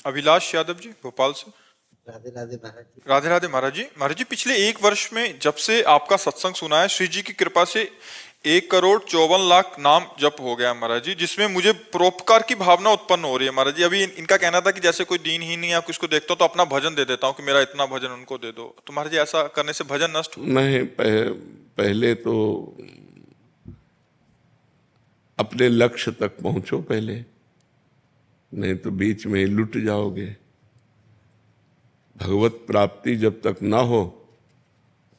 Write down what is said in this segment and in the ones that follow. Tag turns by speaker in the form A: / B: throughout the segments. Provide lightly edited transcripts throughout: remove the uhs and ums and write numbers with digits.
A: अभिलाष यादव जी भोपाल से।
B: राधे राधे महाराज जी।
A: राधे राधे महाराज जी। महाराज जी, पिछले एक वर्ष में जब से आपका सत्संग सुना है, श्री जी की कृपा से 1,54,00,000 नाम जप हो गया महाराज जी, जिसमें मुझे परोपकार की भावना उत्पन्न हो रही है महाराज जी। अभी इनका कहना था कि जैसे कोई दीनहीन या किसको देखता हूं तो अपना भजन दे देता हूं कि मेरा इतना भजन उनको दे दो। तो महाराज जी, ऐसा करने से भजन नष्ट हो?
C: नहीं, पहले तो अपने लक्ष्य तक पहुंचो पहले, नहीं तो बीच में ही लुट जाओगे। भगवत प्राप्ति जब तक ना हो,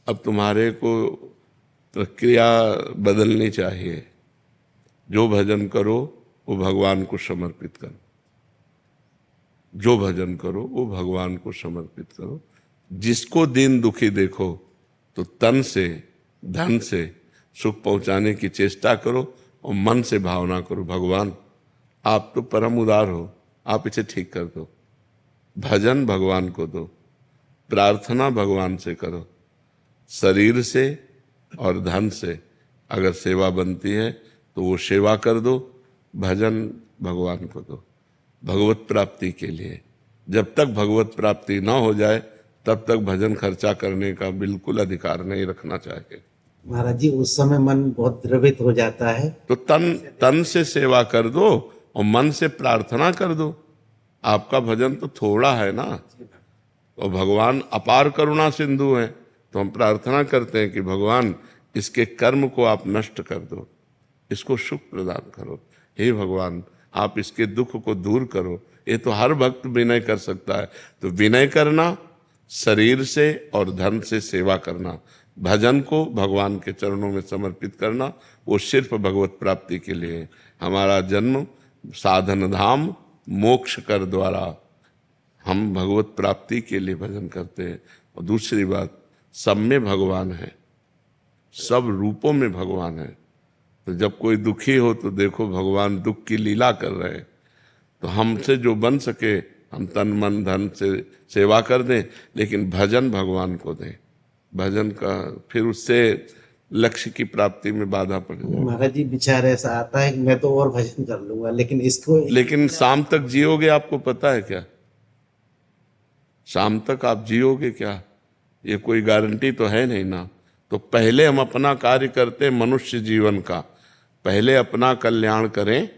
C: अब तुम्हारे को प्रक्रिया बदलनी चाहिए। जो भजन करो वो भगवान को समर्पित करो, जो भजन करो वो भगवान को समर्पित करो। जिसको दीन दुखी देखो तो तन से धन से सुख पहुंचाने की चेष्टा करो और मन से भावना करो, भगवान आप तो परम उदार हो, आप इसे ठीक कर दो। भजन भगवान को दो, प्रार्थना भगवान से करो। शरीर से और धन से अगर सेवा बनती है तो वो सेवा कर दो, भजन भगवान को दो भगवत प्राप्ति के लिए। जब तक भगवत प्राप्ति ना हो जाए तब तक भजन खर्चा करने का बिल्कुल अधिकार नहीं रखना चाहिए।
B: महाराज जी, उस समय मन बहुत द्रवित हो जाता है,
C: तो तन से सेवा कर दो और मन से प्रार्थना कर दो। आपका भजन तो थोड़ा है ना, और भगवान अपार करुणा सिंधु है, तो हम प्रार्थना करते हैं कि भगवान इसके कर्म को आप नष्ट कर दो, इसको सुख प्रदान करो। हे भगवान, आप इसके दुख को दूर करो। ये तो हर भक्त विनय कर सकता है। तो विनय करना, शरीर से और धन से सेवा करना, भजन को भगवान के चरणों में समर्पित करना, वो सिर्फ भगवत प्राप्ति के लिए है। हमारा जन्म साधन धाम मोक्ष कर द्वारा, हम भगवत प्राप्ति के लिए भजन करते हैं। और दूसरी बात, सब में भगवान है, सब रूपों में भगवान है। तो जब कोई दुखी हो तो देखो भगवान दुख की लीला कर रहे हैं। तो हमसे जो बन सके हम तन मन धन से सेवा कर दें, लेकिन भजन भगवान को दें। भजन का फिर उससे लक्ष्य की प्राप्ति में बाधा पड़ जाए।
B: महाराज जी, विचार ऐसा आता है कि मैं तो और भजन कर लूंगा, लेकिन
C: शाम तक जियोगे आपको पता है क्या? शाम तक आप जियोगे क्या? ये कोई गारंटी तो है नहीं ना। तो पहले हम अपना कार्य करते हैं मनुष्य जीवन का, पहले अपना कल्याण करें,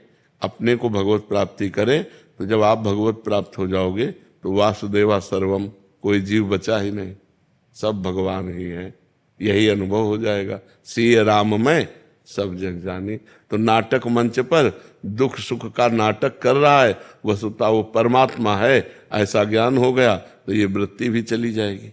C: अपने को भगवत प्राप्ति करें। तो जब आप भगवत प्राप्त हो जाओगे तो वासुदेवा सर्वम, कोई जीव बचा ही नहीं, सब भगवान ही है। यही अनुभव हो जाएगा। सिय राम में सब जग जानी। तो नाटक मंच पर दुख सुख का नाटक कर रहा है, वस्तुतः वो परमात्मा है, ऐसा ज्ञान हो गया तो ये वृत्ति भी चली जाएगी।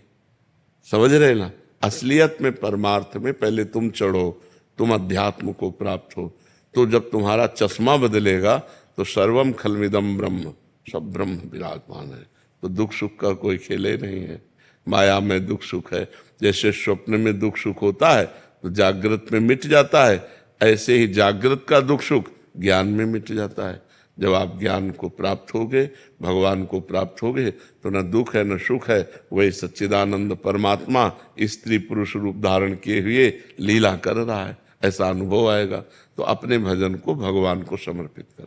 C: समझ रहे ना? असलियत में, परमार्थ में पहले तुम चढ़ो, तुम अध्यात्म को प्राप्त हो। तो जब तुम्हारा चश्मा बदलेगा तो सर्वम खलमिदम ब्रह्म, सब ब्रह्म विराजमान है। तो दुख सुख का कोई खेले नहीं है। माया में दुख सुख है। जैसे स्वप्न में दुख सुख होता है तो जागृत में मिट जाता है, ऐसे ही जागृत का दुख सुख ज्ञान में मिट जाता है। जब आप ज्ञान को प्राप्त होगे, भगवान को प्राप्त होगे, तो न दुख है न सुख है, वही सच्चिदानंद परमात्मा स्त्री पुरुष रूप धारण किए हुए लीला कर रहा है, ऐसा अनुभव आएगा। तो अपने भजन को भगवान को समर्पित कर।